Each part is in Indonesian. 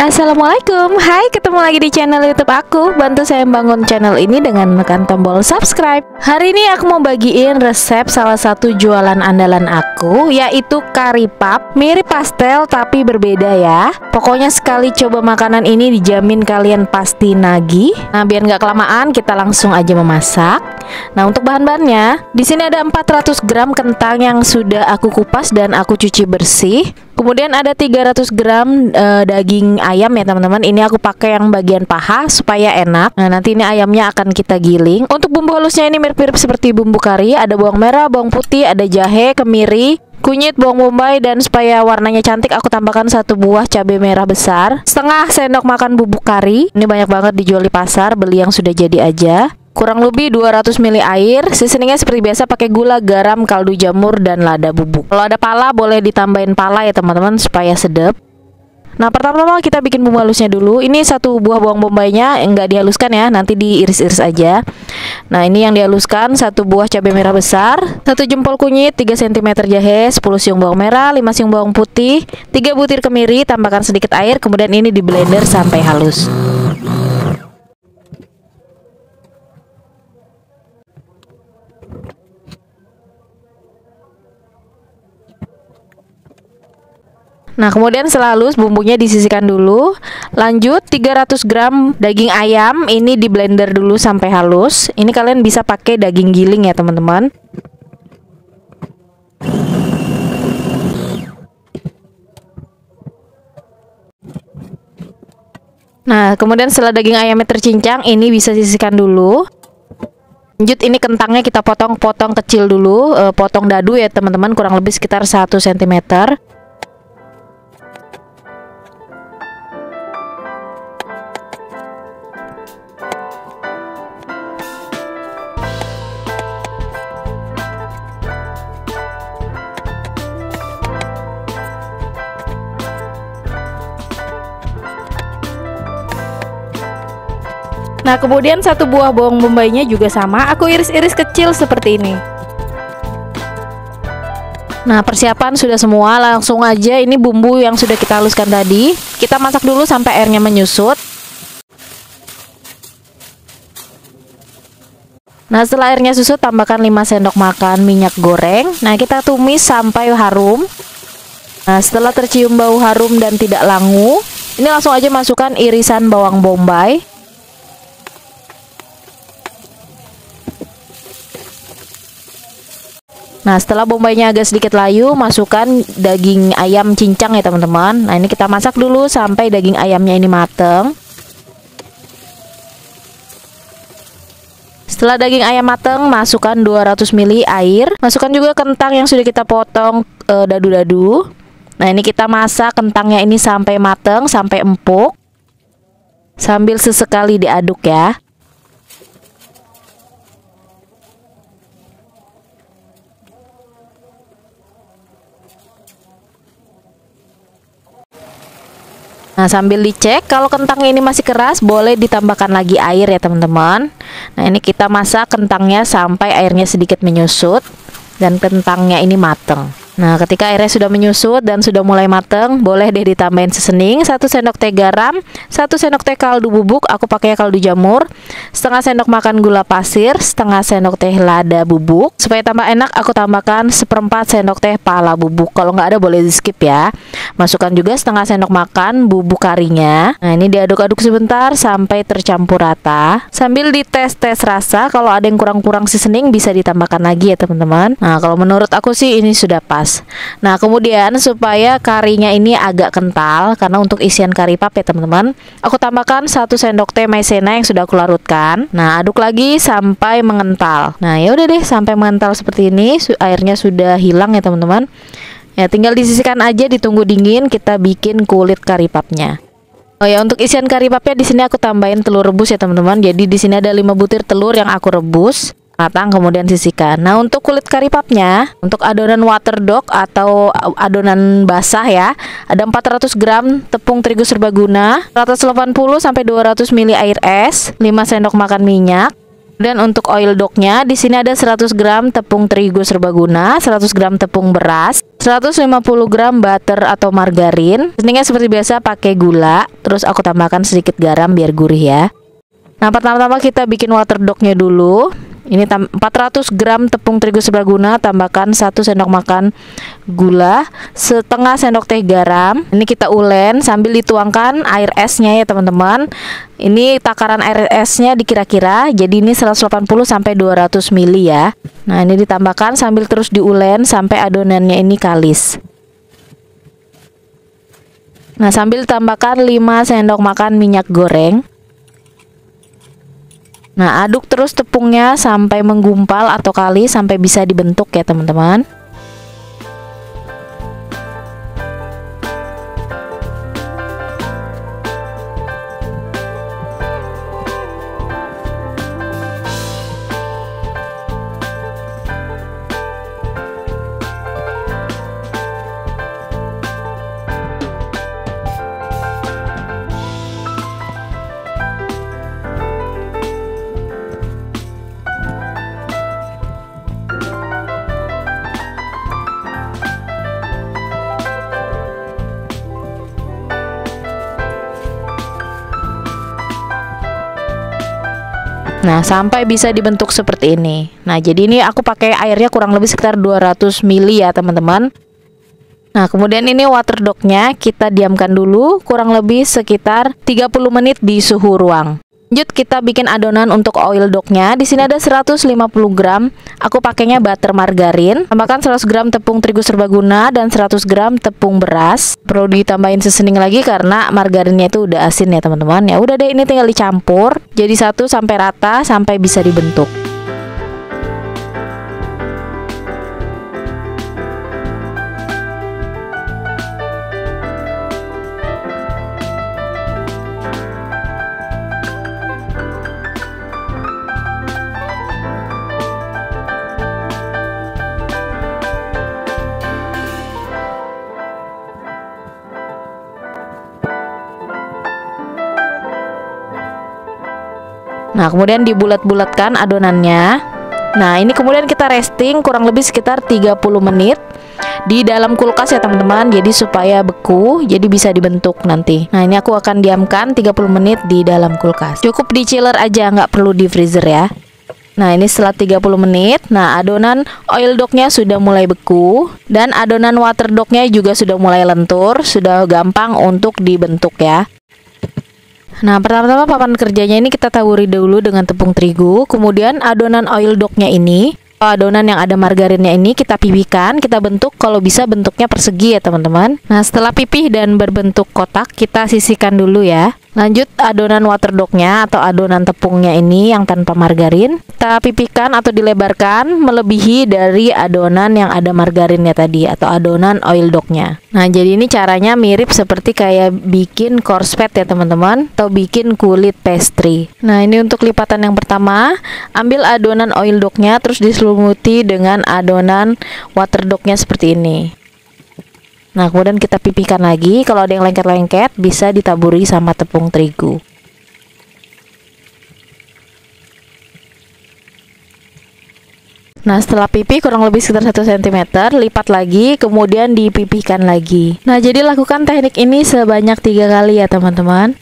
Assalamualaikum. Hai, ketemu lagi di channel YouTube aku. Bantu saya membangun channel ini dengan menekan tombol subscribe. Hari ini aku mau bagiin resep salah satu jualan andalan aku, yaitu kari pap. Mirip pastel tapi berbeda ya. Pokoknya sekali coba makanan ini dijamin kalian pasti nagih. Nah, biar nggak kelamaan kita langsung aja memasak. Nah, untuk bahan-bahannya di sini ada 400 gram kentang yang sudah aku kupas dan aku cuci bersih. Kemudian ada 300 gram daging ayam ya teman-teman. Ini aku pakai yang bagian paha supaya enak. Nah, nanti ini ayamnya akan kita giling. Untuk bumbu halusnya ini mirip-mirip seperti bumbu kari. Ada bawang merah, bawang putih, ada jahe, kemiri, kunyit, bawang bombay, dan supaya warnanya cantik aku tambahkan 1 buah cabai merah besar, setengah sendok makan bubuk kari. Ini banyak banget dijual di pasar, beli yang sudah jadi aja. Kurang lebih 200 ml air. Seasoningnya seperti biasa pakai gula, garam, kaldu jamur, dan lada bubuk. Kalau ada pala boleh ditambahin pala ya teman-teman supaya sedap. Nah, pertama-tama kita bikin bumbu halusnya dulu. Ini 1 buah bawang bombaynya enggak dihaluskan ya, nanti diiris-iris aja. Nah, ini yang dihaluskan 1 buah cabai merah besar, 1 jempol kunyit, 3 cm jahe, 10 siung bawang merah, 5 siung bawang putih, 3 butir kemiri, tambahkan sedikit air, kemudian ini di blender sampai halus. Nah, kemudian setelah halus bumbunya disisihkan dulu. Lanjut 300 gram daging ayam ini di blender dulu sampai halus. Ini kalian bisa pakai daging giling ya teman-teman. Nah, kemudian setelah daging ayamnya tercincang, ini bisa sisihkan dulu. Lanjut ini kentangnya kita potong-potong kecil dulu, potong dadu ya teman-teman, kurang lebih sekitar 1 cm. Nah, kemudian 1 buah bawang bombaynya juga sama, aku iris-iris kecil seperti ini. Nah, persiapan sudah semua, langsung aja ini bumbu yang sudah kita haluskan tadi. Kita masak dulu sampai airnya menyusut. Nah, setelah airnya susut, tambahkan 5 sendok makan minyak goreng. Nah, kita tumis sampai harum. Nah, setelah tercium bau harum dan tidak langu, ini langsung aja masukkan irisan bawang bombay. Nah, setelah bombaynya agak sedikit layu, masukkan daging ayam cincang ya teman-teman. Nah, ini kita masak dulu sampai daging ayamnya ini mateng. Setelah daging ayam mateng, masukkan 200 ml air. Masukkan juga kentang yang sudah kita potong dadu-dadu. Nah, ini kita masak kentangnya ini sampai mateng, sampai empuk. Sambil sesekali diaduk ya. Nah, sambil dicek kalau kentangnya ini masih keras, boleh ditambahkan lagi air ya teman-teman. Nah, ini kita masak kentangnya sampai airnya sedikit menyusut dan kentangnya ini mateng. Nah, ketika airnya sudah menyusut dan sudah mulai mateng, boleh deh ditambahin seasoning, 1 sendok teh garam, 1 sendok teh kaldu bubuk, aku pakai kaldu jamur, setengah sendok makan gula pasir, setengah sendok teh lada bubuk. Supaya tambah enak, aku tambahkan 1/4 sendok teh pala bubuk. Kalau nggak ada boleh di skip ya. Masukkan juga setengah sendok makan bubuk karinya. Nah, ini diaduk-aduk sebentar sampai tercampur rata. Sambil dites-tes rasa, kalau ada yang kurang-kurang seasoning bisa ditambahkan lagi ya teman-teman. Nah, kalau menurut aku sih ini sudah pas. Nah, kemudian supaya karinya ini agak kental, karena untuk isian kari pap ya teman-teman, aku tambahkan 1 sendok teh maizena yang sudah aku larutkan. Nah, aduk lagi sampai mengental. Nah, ya udah deh, sampai mengental seperti ini, airnya sudah hilang ya teman-teman. Ya, tinggal disisihkan aja, ditunggu dingin, kita bikin kulit kari papnya. Oh ya, untuk isian kari papnya di sini aku tambahin telur rebus ya teman-teman. Jadi di sini ada 5 butir telur yang aku rebus matang, kemudian sisihkan. Nah, untuk kulit kari papnya, untuk adonan waterdog atau adonan basah ya, ada 400 gram tepung terigu serbaguna, 180 sampai 200 ml air es, 5 sendok makan minyak, Dan untuk oil dognya di sini ada 100 gram tepung terigu serbaguna, 100 gram tepung beras, 150 gram butter atau margarin. Seninnya seperti biasa pakai gula, terus aku tambahkan sedikit garam biar gurih ya. Nah, pertama-tama kita bikin water dognya dulu. Ini 400 gram tepung terigu serbaguna, tambahkan 1 sendok makan gula, setengah sendok teh garam. Ini kita ulen sambil dituangkan air esnya ya teman-teman. Ini takaran air esnya dikira-kira, jadi ini 180 sampai 200 ml ya. Nah, ini ditambahkan sambil terus diulen sampai adonannya ini kalis. Nah, sambil tambahkan 5 sendok makan minyak goreng. Nah, aduk terus tepungnya sampai menggumpal atau kalis sampai bisa dibentuk ya teman-teman. Nah, sampai bisa dibentuk seperti ini. Nah, jadi ini aku pakai airnya kurang lebih sekitar 200 ml ya teman-teman. Nah, kemudian ini water dognya kita diamkan dulu kurang lebih sekitar 30 menit di suhu ruang. Lanjut kita bikin adonan untuk oil dognya. Di sini ada 150 gram. Aku pakainya butter margarin. Tambahkan 100 gram tepung terigu serbaguna dan 100 gram tepung beras. Perlu ditambahin sesening lagi karena margarinnya itu udah asin ya teman-teman. Ya udah deh, ini tinggal dicampur jadi satu sampai rata sampai bisa dibentuk. Nah, kemudian dibulat-bulatkan adonannya. Nah, ini kemudian kita resting kurang lebih sekitar 30 menit di dalam kulkas ya teman-teman. Jadi supaya beku, jadi bisa dibentuk nanti. Nah, ini aku akan diamkan 30 menit di dalam kulkas. Cukup di chiller aja, nggak perlu di freezer ya. Nah, ini setelah 30 menit. Nah, adonan oil dognya sudah mulai beku. Dan adonan water dognya juga sudah mulai lentur. Sudah gampang untuk dibentuk ya. Nah, pertama-tama papan kerjanya ini kita taburi dulu dengan tepung terigu. Kemudian adonan oil dognya ini, adonan yang ada margarinnya ini kita pipihkan, kita bentuk kalau bisa bentuknya persegi ya teman-teman. Nah, setelah pipih dan berbentuk kotak, kita sisihkan dulu ya. Lanjut adonan water dognya atau adonan tepungnya ini yang tanpa margarin, kita pipihkan atau dilebarkan melebihi dari adonan yang ada margarinnya tadi atau adonan oil dognya. Nah, jadi ini caranya mirip seperti kayak bikin korspet ya teman-teman, atau bikin kulit pastry. Nah, ini untuk lipatan yang pertama, ambil adonan oil dognya terus diselumuti dengan adonan water dognya seperti ini. Nah, kemudian kita pipihkan lagi. Kalau ada yang lengket-lengket bisa ditaburi sama tepung terigu. Nah, setelah pipih kurang lebih sekitar 1 cm, lipat lagi, kemudian dipipihkan lagi. Nah, jadi lakukan teknik ini sebanyak 3 kali ya teman-teman.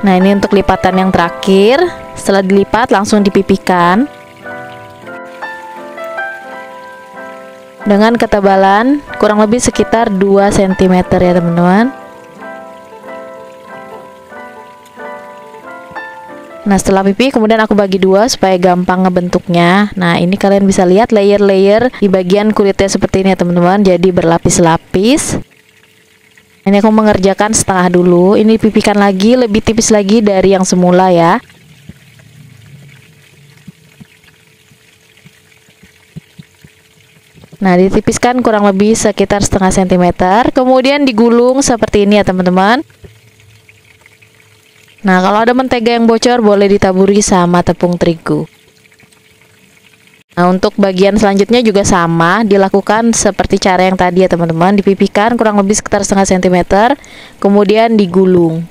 Nah, ini untuk lipatan yang terakhir. Setelah dilipat langsung dipipihkan dengan ketebalan kurang lebih sekitar 2 cm ya teman-teman. Nah, setelah pipih kemudian aku bagi dua supaya gampang ngebentuknya. Nah, ini kalian bisa lihat layer-layer di bagian kulitnya seperti ini ya teman-teman. Jadi berlapis-lapis. Ini aku mengerjakan setengah dulu. Ini pipihkan lagi lebih tipis lagi dari yang semula ya. Nah, ditipiskan kurang lebih sekitar setengah centimeter. Kemudian digulung seperti ini ya teman-teman. Nah, kalau ada mentega yang bocor boleh ditaburi sama tepung terigu. Nah, untuk bagian selanjutnya juga sama, dilakukan seperti cara yang tadi ya teman-teman. Dipipihkan kurang lebih sekitar setengah sentimeter, kemudian digulung.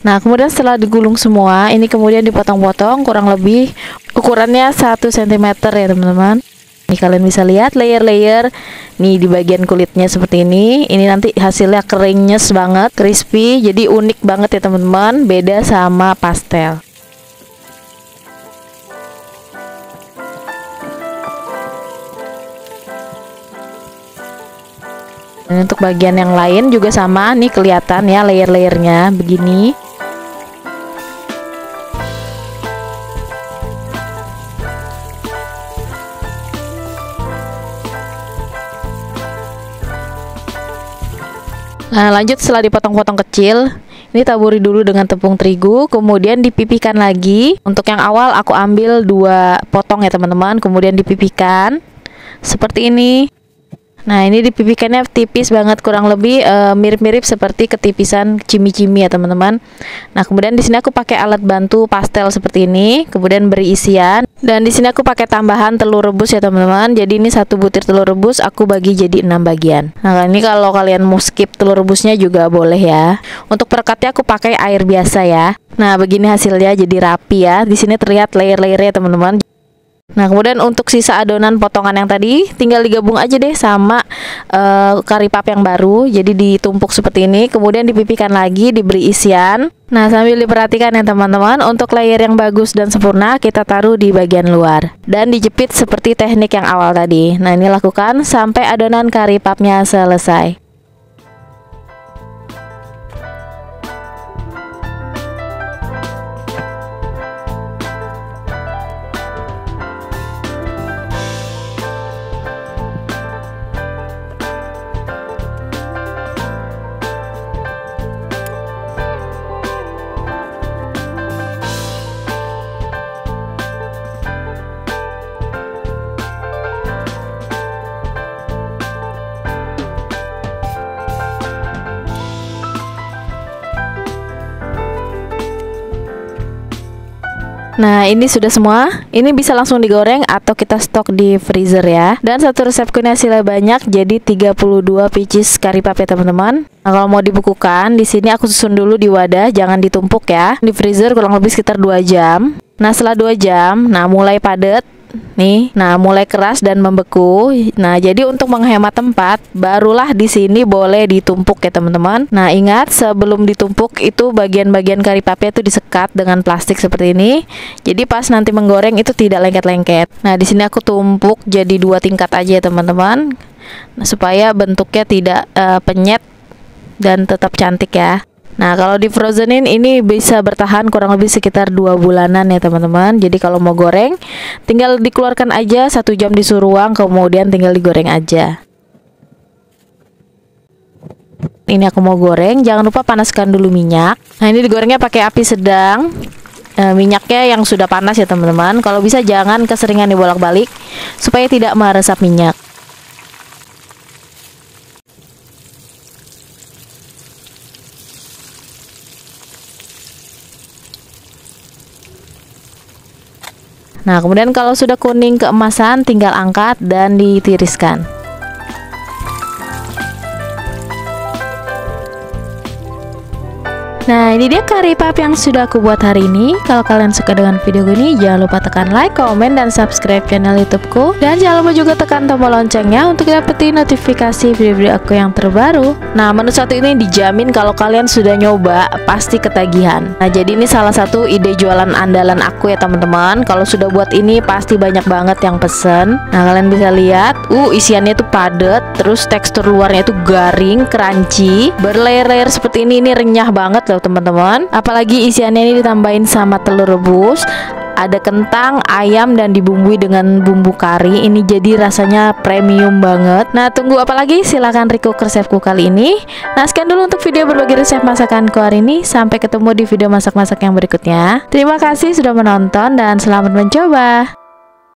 Nah, kemudian setelah digulung semua, ini kemudian dipotong-potong kurang lebih ukurannya 1 cm ya teman-teman. Nih kalian bisa lihat layer-layer nih di bagian kulitnya seperti ini. Ini nanti hasilnya kering nyes banget, crispy, jadi unik banget ya teman-teman, beda sama pastel. Dan untuk bagian yang lain juga sama, nih kelihatan ya layer-layernya begini. Nah, lanjut setelah dipotong-potong kecil, ini taburi dulu dengan tepung terigu, kemudian dipipihkan lagi. Untuk yang awal aku ambil 2 potong ya teman-teman, kemudian dipipihkan seperti ini. Nah, ini dipipihkannya tipis banget, kurang lebih mirip-mirip seperti ketipisan cimi-cimi ya teman-teman. Nah, kemudian di sini aku pakai alat bantu pastel seperti ini, kemudian beri isian. Dan di sini aku pakai tambahan telur rebus ya teman-teman. Jadi ini 1 butir telur rebus aku bagi jadi 6 bagian. Nah, ini kalau kalian mau skip telur rebusnya juga boleh ya. Untuk perekatnya aku pakai air biasa ya. Nah, begini hasilnya, jadi rapi ya. Di sini terlihat layer-layernya teman-teman. Nah, kemudian untuk sisa adonan potongan yang tadi tinggal digabung aja deh sama kari pap yang baru. Jadi ditumpuk seperti ini, kemudian dipipihkan lagi, diberi isian. Nah, sambil diperhatikan ya teman-teman, untuk layer yang bagus dan sempurna kita taruh di bagian luar dan dijepit seperti teknik yang awal tadi. Nah, ini lakukan sampai adonan kari papnya selesai. Nah, ini sudah semua. Ini bisa langsung digoreng atau kita stok di freezer ya. Dan satu resepku ini hasilnya banyak, jadi 32 pieces kari pap ya teman-teman. Nah, kalau mau dibukukan, di sini aku susun dulu di wadah, jangan ditumpuk ya. Di freezer kurang lebih sekitar 2 jam. Nah, setelah 2 jam, nah mulai padat nih. Nah, mulai keras dan membeku. Nah, jadi untuk menghemat tempat, barulah di sini boleh ditumpuk ya teman-teman. Nah, ingat sebelum ditumpuk itu bagian-bagian kari papnya itu disekat dengan plastik seperti ini. Jadi pas nanti menggoreng itu tidak lengket-lengket. Nah, di sini aku tumpuk jadi 2 tingkat aja ya teman-teman. Nah, supaya bentuknya tidak penyet dan tetap cantik ya. Nah, kalau di frozenin ini bisa bertahan kurang lebih sekitar 2 bulanan ya teman-teman. Jadi kalau mau goreng, tinggal dikeluarkan aja 1 jam di suhu ruang, kemudian tinggal digoreng aja. Ini aku mau goreng, jangan lupa panaskan dulu minyak. Nah, ini digorengnya pakai api sedang. Minyaknya yang sudah panas ya teman-teman. Kalau bisa jangan keseringan dibolak-balik supaya tidak meresap minyak. Nah, kemudian kalau sudah kuning keemasan, tinggal angkat dan ditiriskan. Nah, ini dia kari pap yang sudah aku buat hari ini. Kalau kalian suka dengan video ini, jangan lupa tekan like, komen, dan subscribe channel YouTubeku. Dan jangan lupa juga tekan tombol loncengnya untuk dapetin notifikasi video-video aku yang terbaru. Nah, menu satu ini dijamin kalau kalian sudah nyoba, pasti ketagihan. Nah, jadi ini salah satu ide jualan andalan aku ya teman-teman. Kalau sudah buat ini, pasti banyak banget yang pesen. Nah, kalian bisa lihat, isiannya tuh padat, terus tekstur luarnya itu garing, crunchy, berlayer-layer seperti ini renyah banget loh teman-teman. Apalagi isiannya ini ditambahin sama telur rebus, ada kentang, ayam, dan dibumbui dengan bumbu kari. Ini jadi rasanya premium banget. Nah, tunggu apa lagi? Silahkan recook resepku kali ini. Nah, sekian dulu untuk video berbagi resep masakanku hari ini. Sampai ketemu di video masak-masak yang berikutnya. Terima kasih sudah menonton dan selamat mencoba.